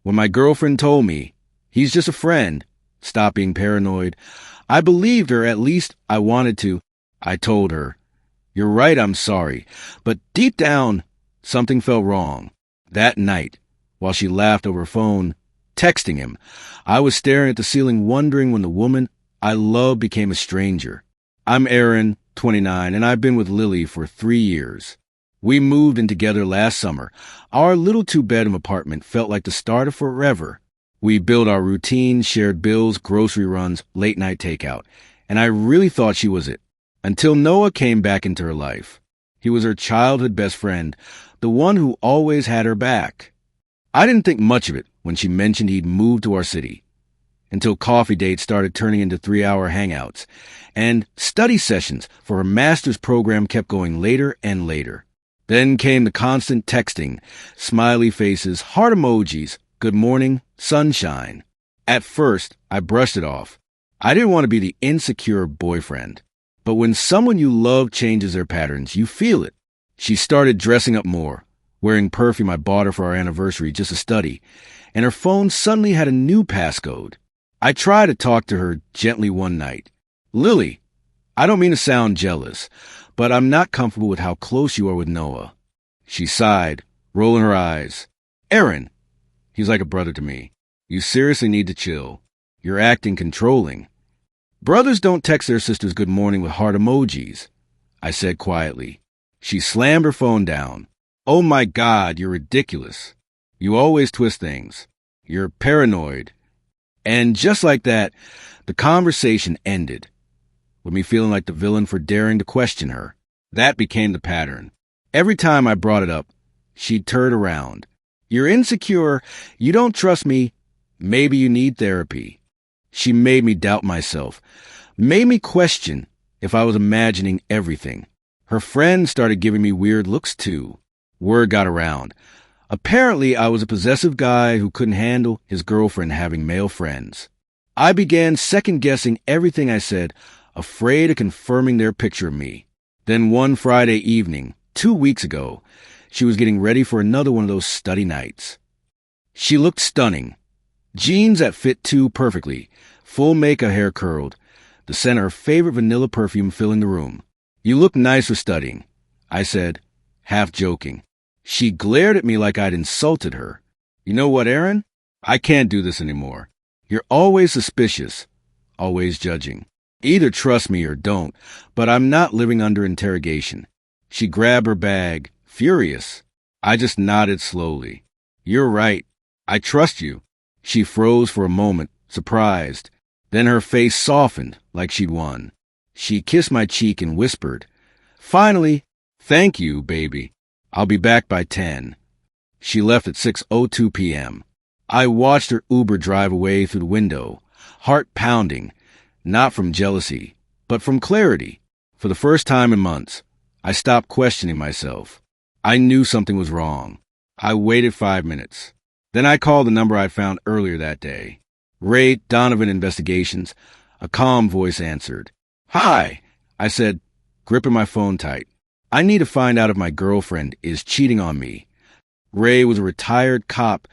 When my girlfriend told me, he's just a friend, stop being paranoid, I believed her, at least I wanted to. I told her, you're right, I'm sorry. But deep down, something felt wrong. That night, while she laughed over her phone, texting him, I was staring at the ceiling wondering when the woman I love became a stranger. I'm Aaron, 29, and I've been with Lily for 3 years. We moved in together last summer. Our little two-bedroom apartment felt like the start of forever. We built our routine, shared bills, grocery runs, late-night takeout, and I really thought she was it. Until Noah came back into her life. He was her childhood best friend, the one who always had her back. I didn't think much of it when she mentioned he'd moved to our city, until coffee dates started turning into 3-hour hangouts, and study sessions for her master's program kept going later and later. Then came the constant texting, smiley faces, heart emojis, good morning, sunshine. At first, I brushed it off. I didn't want to be the insecure boyfriend. But when someone you love changes their patterns, you feel it. She started dressing up more, wearing perfume I bought her for our anniversary just to study, and her phone suddenly had a new passcode. I tried to talk to her gently one night. Lily, I don't mean to sound jealous, but I'm not comfortable with how close you are with Noah. She sighed, rolling her eyes. Aaron, he's like a brother to me. You seriously need to chill. You're acting controlling. Brothers don't text their sisters good morning with heart emojis, I said quietly. She slammed her phone down. Oh my God, you're ridiculous. You always twist things. You're paranoid. And just like that, the conversation ended, with me feeling like the villain for daring to question her. That became the pattern. Every time I brought it up, she'd turn around. You're insecure. You don't trust me. Maybe you need therapy. She made me doubt myself, made me question if I was imagining everything. Her friends started giving me weird looks too. Word got around. Apparently, I was a possessive guy who couldn't handle his girlfriend having male friends. I began second-guessing everything I said, afraid of confirming their picture of me. Then one Friday evening, 2 weeks ago, she was getting ready for another one of those study nights. She looked stunning. Jeans that fit too perfectly, full makeup, hair curled, the scent of her favorite vanilla perfume filling the room. You look nice for studying, I said, half joking. She glared at me like I'd insulted her. You know what, Aaron? I can't do this anymore. You're always suspicious, always judging. Either trust me or don't, but I'm not living under interrogation. She grabbed her bag, furious. I just nodded slowly. You're right. I trust you. She froze for a moment, surprised. Then her face softened like she'd won. She kissed my cheek and whispered, finally, thank you, baby. I'll be back by 10. She left at 6:02 p.m. I watched her Uber drive away through the window, heart pounding, not from jealousy, but from clarity. For the first time in months, I stopped questioning myself. I knew something was wrong. I waited 5 minutes. Then I called the number I found earlier that day. Ray Donovan Investigations. A calm voice answered. Hi, I said, gripping my phone tight. I need to find out if my girlfriend is cheating on me. Ray was a retired cop,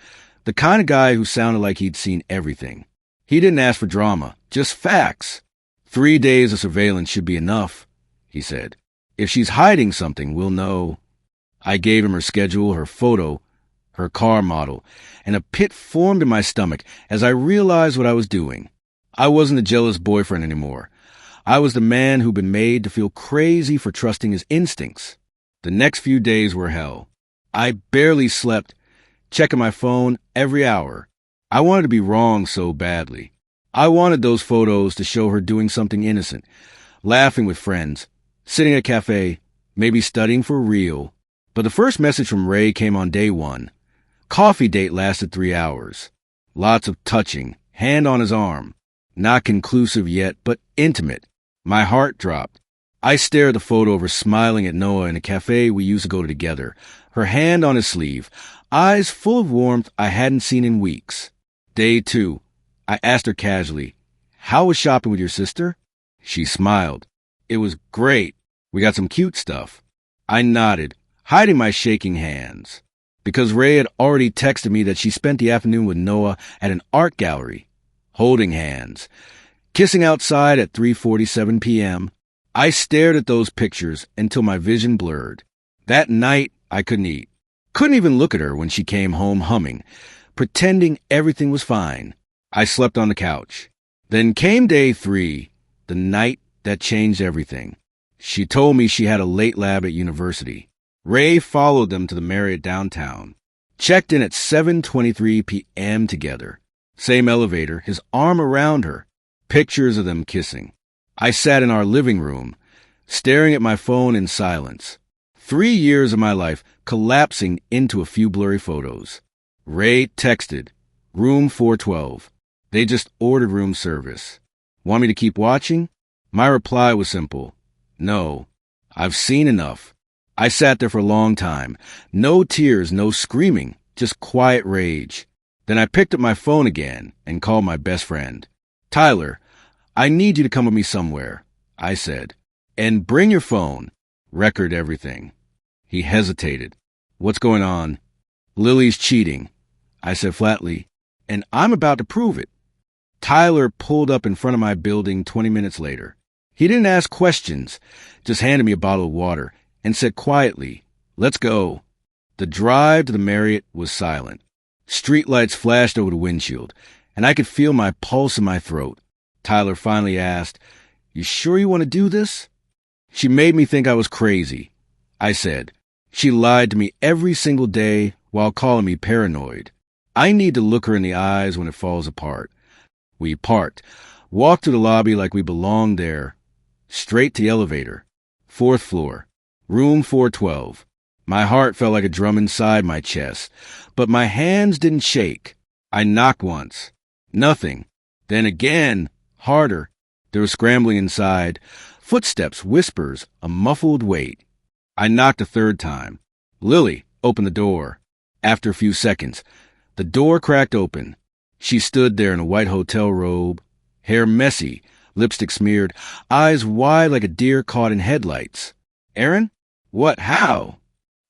the kind of guy who sounded like he'd seen everything. He didn't ask for drama, just facts. 3 days of surveillance should be enough, he said. If she's hiding something, we'll know. I gave him her schedule, her photo, her car model, and a pit formed in my stomach as I realized what I was doing. I wasn't a jealous boyfriend anymore. I was the man who'd been made to feel crazy for trusting his instincts. The next few days were hell. I barely slept, checking my phone every hour. I wanted to be wrong so badly. I wanted those photos to show her doing something innocent, laughing with friends, sitting at a cafe, maybe studying for real. But the first message from Ray came on day 1. Coffee date lasted 3 hours. Lots of touching, hand on his arm. Not conclusive yet, but intimate. My heart dropped. I stared at the photo of her smiling at Noah in a cafe we used to go to together, her hand on his sleeve, eyes full of warmth I hadn't seen in weeks. Day 2, I asked her casually, how was shopping with your sister? She smiled. It was great. We got some cute stuff. I nodded, hiding my shaking hands. because Ray had already texted me that she spent the afternoon with Noah at an art gallery, holding hands, kissing outside at 3:47 p.m. I stared at those pictures until my vision blurred. That night, I couldn't eat. Couldn't even look at her when she came home humming, pretending everything was fine. I slept on the couch. Then came day 3, the night that changed everything. She told me she had a late lab at university. Ray followed them to the Marriott downtown. Checked in at 7:23 p.m. together. Same elevator, his arm around her. Pictures of them kissing. I sat in our living room, staring at my phone in silence. 3 years of my life collapsing into a few blurry photos. Ray texted, room 412. They just ordered room service. Want me to keep watching? My reply was simple. No, I've seen enough. I sat there for a long time. No tears, no screaming, just quiet rage. Then I picked up my phone again and called my best friend. Tyler, I need you to come with me somewhere, I said. And bring your phone. Record everything. He hesitated. What's going on? Lily's cheating, I said flatly, and I'm about to prove it. Tyler pulled up in front of my building 20 minutes later. He didn't ask questions, just handed me a bottle of water and said quietly, let's go. The drive to the Marriott was silent. Streetlights flashed over the windshield, and I could feel my pulse in my throat. Tyler finally asked, you sure you want to do this? She made me think I was crazy, I said. She lied to me every single day while calling me paranoid. I need to look her in the eyes when it falls apart. We parked, walked to the lobby like we belonged there, straight to the elevator. 4th floor, room 412. My heart felt like a drum inside my chest, but my hands didn't shake. I knocked once. Nothing. Then again, harder. There was scrambling inside, footsteps, whispers, a muffled wait. I knocked a 3rd time. Lily opened the door. After a few seconds, the door cracked open. She stood there in a white hotel robe, hair messy, lipstick smeared, eyes wide like a deer caught in headlights. Aaron? What? How?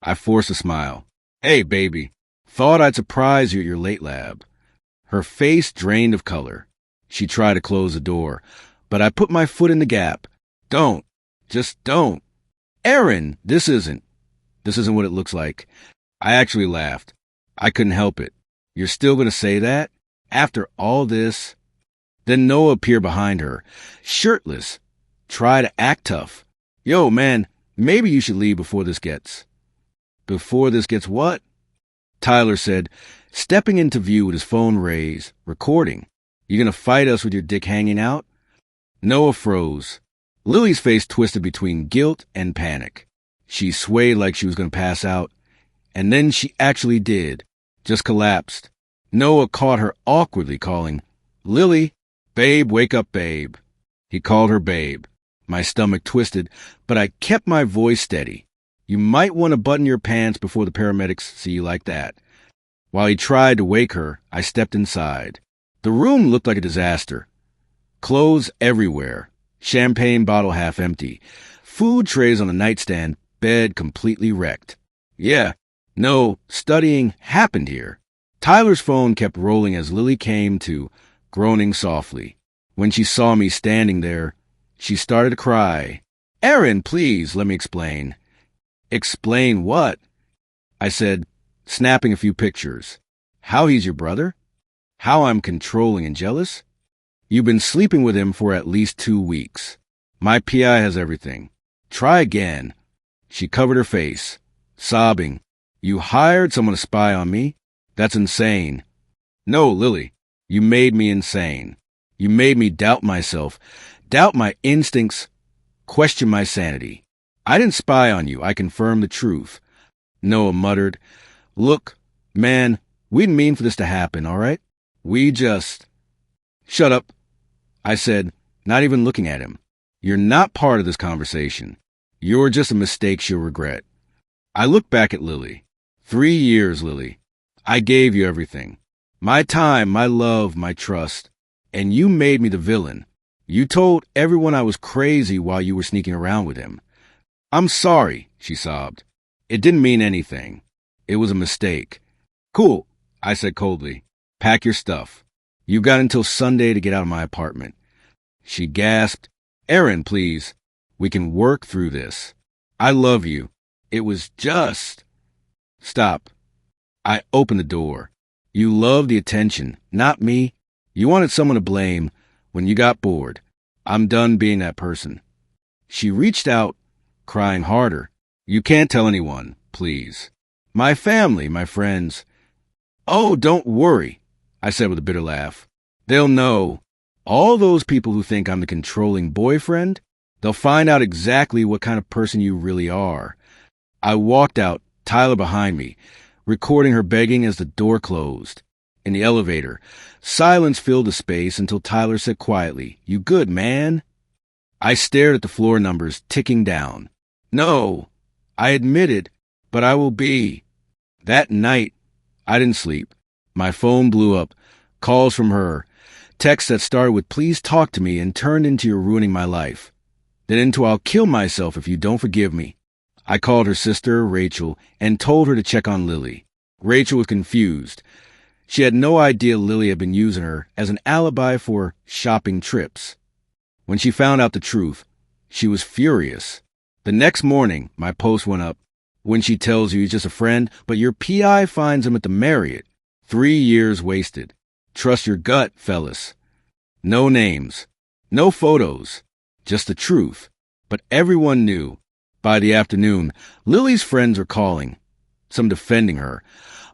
I forced a smile. Hey, baby. Thought I'd surprise you at your late lab. Her face drained of color. She tried to close the door, but I put my foot in the gap. Don't. Just don't. Aaron, this isn't what it looks like. I actually laughed. I couldn't help it. You're still going to say that? After all this? Then Noah appeared behind her, shirtless. Try to act tough. Yo, man, maybe you should leave before this gets... Before this gets what? Tyler said, stepping into view with his phone raised, recording. You gonna fight us with your dick hanging out? Noah froze. Lily's face twisted between guilt and panic. She swayed like she was gonna pass out, and then she actually did, just collapsed. Noah caught her awkwardly calling, Lily, babe, wake up, babe. He called her babe. My stomach twisted, but I kept my voice steady. You might want to button your pants before the paramedics see you like that. While he tried to wake her, I stepped inside. The room looked like a disaster. Clothes everywhere. Champagne bottle half empty. Food trays on the nightstand. Bed completely wrecked. Yeah, no, studying happened here. Tyler's phone kept rolling as Lily came to, groaning softly. When she saw me standing there, she started to cry. Aaron, please, let me explain. Explain what? I said, snapping a few pictures. How he's your brother? How I'm controlling and jealous? You've been sleeping with him for at least 2 weeks. My PI has everything. Try again. She covered her face, sobbing. You hired someone to spy on me? That's insane. No, Lily, you made me insane. You made me doubt myself, doubt my instincts, question my sanity. I didn't spy on you. I confirmed the truth. Noah muttered, look, man, we didn't mean for this to happen, all right? We just... Shut up, I said, not even looking at him. You're not part of this conversation. You're just a mistake she'll regret. I looked back at Lily. 3 years, Lily. I gave you everything. My time, my love, my trust. And you made me the villain. You told everyone I was crazy while you were sneaking around with him. I'm sorry, she sobbed. It didn't mean anything. It was a mistake. Cool, I said coldly. Pack your stuff. You've got until Sunday to get out of my apartment. She gasped. Aaron, please. We can work through this. I love you. It was just... Stop. I opened the door. You loved the attention, not me. You wanted someone to blame when you got bored. I'm done being that person. She reached out, crying harder. You can't tell anyone, please. My family, my friends. Oh, don't worry, I said with a bitter laugh. They'll know. All those people who think I'm the controlling boyfriend, they'll find out exactly what kind of person you really are. I walked out, Tyler behind me, recording her begging as the door closed. In the elevator, silence filled the space until Tyler said quietly, You good, man? I stared at the floor numbers ticking down. No, I admitted, but I will be. That night, I didn't sleep. My phone blew up, calls from her, texts that started with please talk to me and turned into you're ruining my life. Then into I'll kill myself if you don't forgive me. I called her sister, Rachel, and told her to check on Lily. Rachel was confused. She had no idea Lily had been using her as an alibi for shopping trips. When she found out the truth, she was furious. The next morning, my post went up. When she tells you he's just a friend, but your PI finds him at the Marriott. 3 years wasted. Trust your gut, fellas. No names. No photos. Just the truth. But everyone knew. By the afternoon, Lily's friends were calling. Some defending her.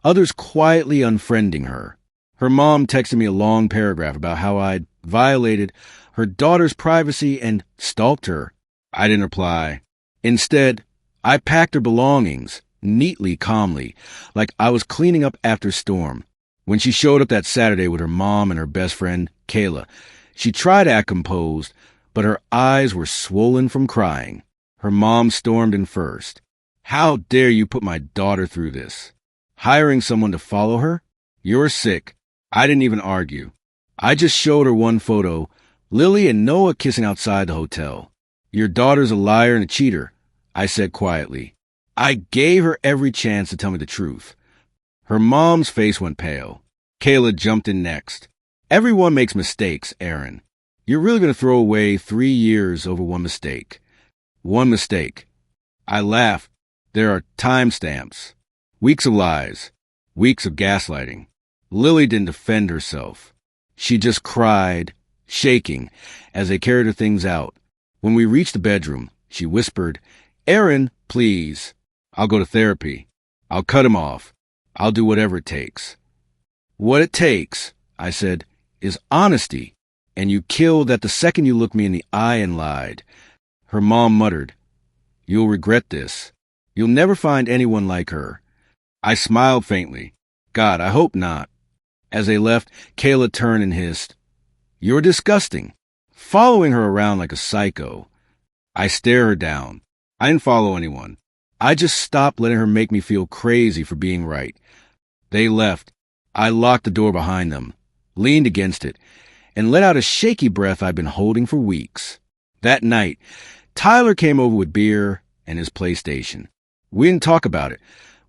Others quietly unfriending her. Her mom texted me a long paragraph about how I'd violated her daughter's privacy and stalked her. I didn't reply. Instead, I packed her belongings, neatly, calmly, like I was cleaning up after a storm. When she showed up that Saturday with her mom and her best friend, Kayla, she tried to act composed, but her eyes were swollen from crying. Her mom stormed in first. How dare you put my daughter through this? Hiring someone to follow her? You're sick. I didn't even argue. I just showed her one photo, Lily and Noah kissing outside the hotel. Your daughter's a liar and a cheater, I said quietly. I gave her every chance to tell me the truth. Her mom's face went pale. Kayla jumped in next. Everyone makes mistakes, Aaron. You're really going to throw away 3 years over one mistake. One mistake. I laughed. There are timestamps. Weeks of lies. Weeks of gaslighting. Lily didn't defend herself. She just cried, shaking, as they carried her things out. When we reached the bedroom, she whispered, Aaron, please. I'll go to therapy. I'll cut him off. I'll do whatever it takes. What it takes, I said, is honesty. And you killed that the second you looked me in the eye and lied. Her mom muttered, You'll regret this. You'll never find anyone like her. I smiled faintly. God, I hope not. As they left, Kayla turned and hissed, You're disgusting. Following her around like a psycho. I stared her down. I didn't follow anyone. I just stopped letting her make me feel crazy for being right. They left. I locked the door behind them, leaned against it, and let out a shaky breath I'd been holding for weeks. That night, Tyler came over with beer and his PlayStation. We didn't talk about it.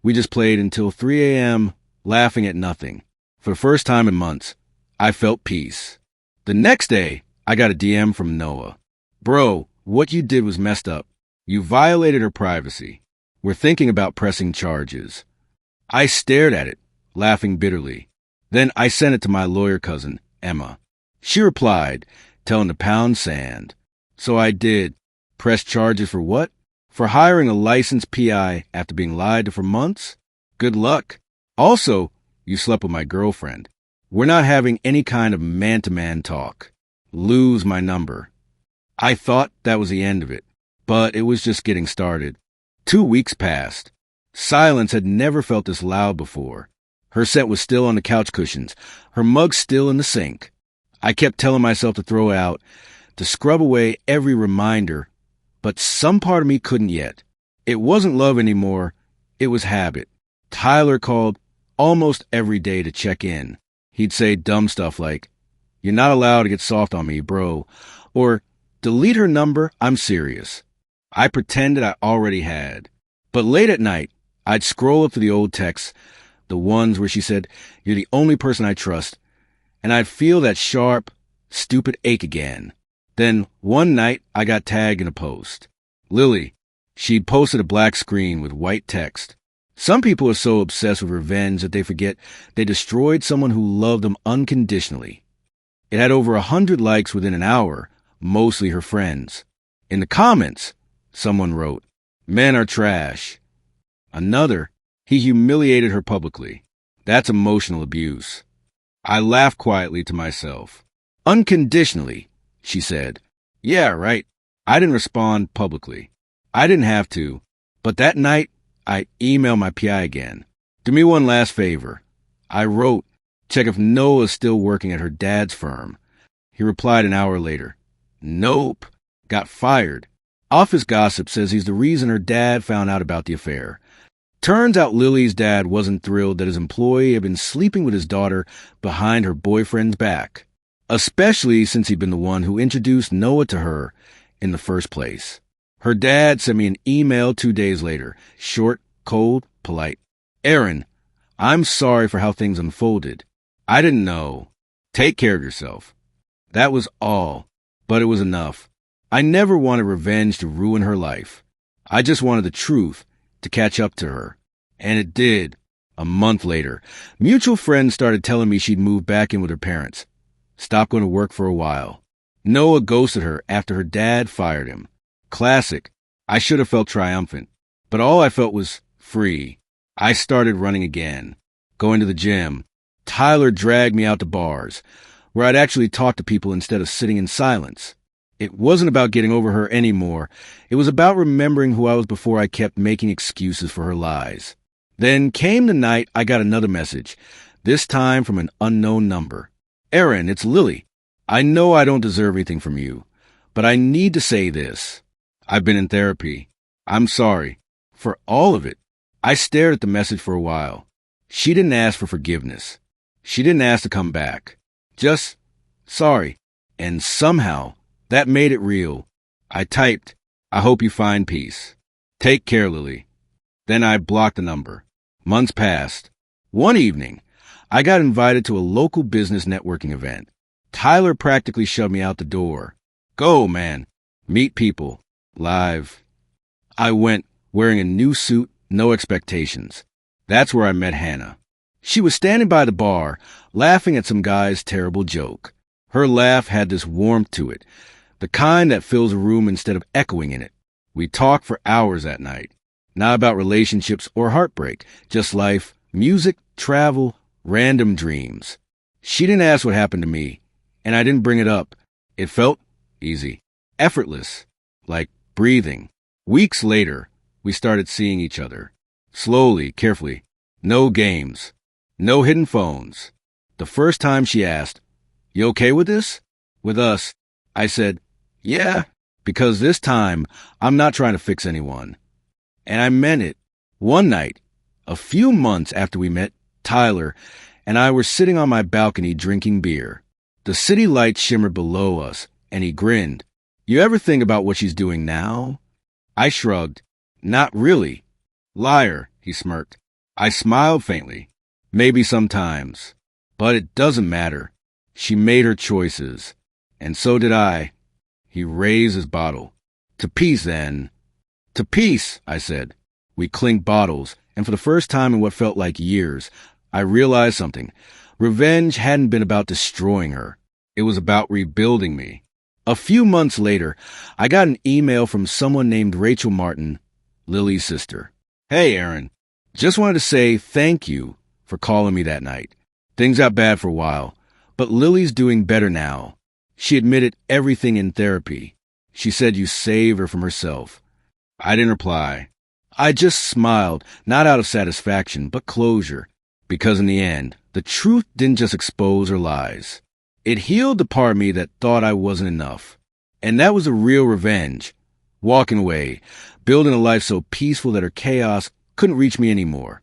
We just played until 3 a.m., laughing at nothing. For the first time in months, I felt peace. The next day, I got a DM from Noah. Bro, what you did was messed up. You violated her privacy. We're thinking about pressing charges. I stared at it, laughing bitterly. Then I sent it to my lawyer cousin, Emma. She replied, telling to pound sand. So I did. Press charges for what? For hiring a licensed PI after being lied to for months? Good luck. Also, you slept with my girlfriend. We're not having any kind of man-to-man talk. Lose my number. I thought that was the end of it, but it was just getting started. 2 weeks passed. Silence had never felt this loud before. Her scent was still on the couch cushions, her mug still in the sink. I kept telling myself to throw it out, to scrub away every reminder, but some part of me couldn't yet. It wasn't love anymore, it was habit. Tyler called almost every day to check in. He'd say dumb stuff like, You're not allowed to get soft on me, bro, or delete her number, I'm serious. I pretended I already had. But late at night, I'd scroll up to the old texts, the ones where she said, "You're the only person I trust," and I'd feel that sharp, stupid ache again. Then one night I got tagged in a post. Lily. She'd posted a black screen with white text. Some people are so obsessed with revenge that they forget they destroyed someone who loved them unconditionally. It had over 100 likes within an hour, mostly her friends. In the comments, someone wrote, "Men are trash." Another, "He humiliated her publicly." That's emotional abuse. I laughed quietly to myself. "Unconditionally," she said. "Yeah, right." I didn't respond publicly. I didn't have to. But that night, I emailed my PI again. "Do me one last favor." I wrote, "Check if Noah's still working at her dad's firm." He replied an hour later. "Nope. Got fired. Office gossip says he's the reason her dad found out about the affair." Turns out Lily's dad wasn't thrilled that his employee had been sleeping with his daughter behind her boyfriend's back, especially since he'd been the one who introduced Noah to her in the first place. Her dad sent me an email 2 days later, short, cold, polite. "Aaron, I'm sorry for how things unfolded. I didn't know. Take care of yourself." That was all, but it was enough. I never wanted revenge to ruin her life. I just wanted the truth to catch up to her. And it did. A month later, mutual friends started telling me she'd moved back in with her parents. Stopped going to work for a while. Noah ghosted her after her dad fired him. Classic. I should have felt triumphant. But all I felt was free. I started running again. Going to the gym. Tyler dragged me out to bars, where I'd actually talk to people instead of sitting in silence. It wasn't about getting over her anymore. It was about remembering who I was before I kept making excuses for her lies. Then came the night I got another message, this time from an unknown number. "Aaron, it's Lily. I know I don't deserve anything from you, but I need to say this. I've been in therapy. I'm sorry. For all of it." I stared at the message for a while. She didn't ask for forgiveness. She didn't ask to come back. Just, "Sorry." And somehow, that made it real. I typed, "I hope you find peace. Take care, Lily." Then I blocked the number. Months passed. One evening, I got invited to a local business networking event. Tyler practically shoved me out the door. "Go, man. Meet people. Live." I went, wearing a new suit, no expectations. That's where I met Hannah. She was standing by the bar, laughing at some guy's terrible joke. Her laugh had this warmth to it, the kind that fills a room instead of echoing in it. We talked for hours that night. Not about relationships or heartbreak, just life, music, travel, random dreams. She didn't ask what happened to me, and I didn't bring it up. It felt easy, effortless, like breathing. Weeks later, we started seeing each other. Slowly, carefully. No games. No hidden phones. The first time she asked, "You okay with this?" "With us." I said, "Yeah," because this time I'm not trying to fix anyone. And I meant it. One night, a few months after we met, Tyler and I were sitting on my balcony drinking beer. The city lights shimmered below us, and he grinned. "You ever think about what she's doing now?" I shrugged. "Not really." "Liar," he smirked. I smiled faintly. "Maybe sometimes. But it doesn't matter. She made her choices. And so did I." He raised his bottle. "To peace, then." "To peace," I said. We clinked bottles, and for the first time in what felt like years, I realized something. Revenge hadn't been about destroying her. It was about rebuilding me. A few months later, I got an email from someone named Rachel Martin, Lily's sister. "Hey, Aaron. Just wanted to say thank you for calling me that night. Things got bad for a while, but Lily's doing better now. She admitted everything in therapy. She said you saved her from herself." I didn't reply. I just smiled, not out of satisfaction, but closure, because in the end, the truth didn't just expose her lies. It healed the part of me that thought I wasn't enough. And that was a real revenge. Walking away, building a life so peaceful that her chaos couldn't reach me anymore.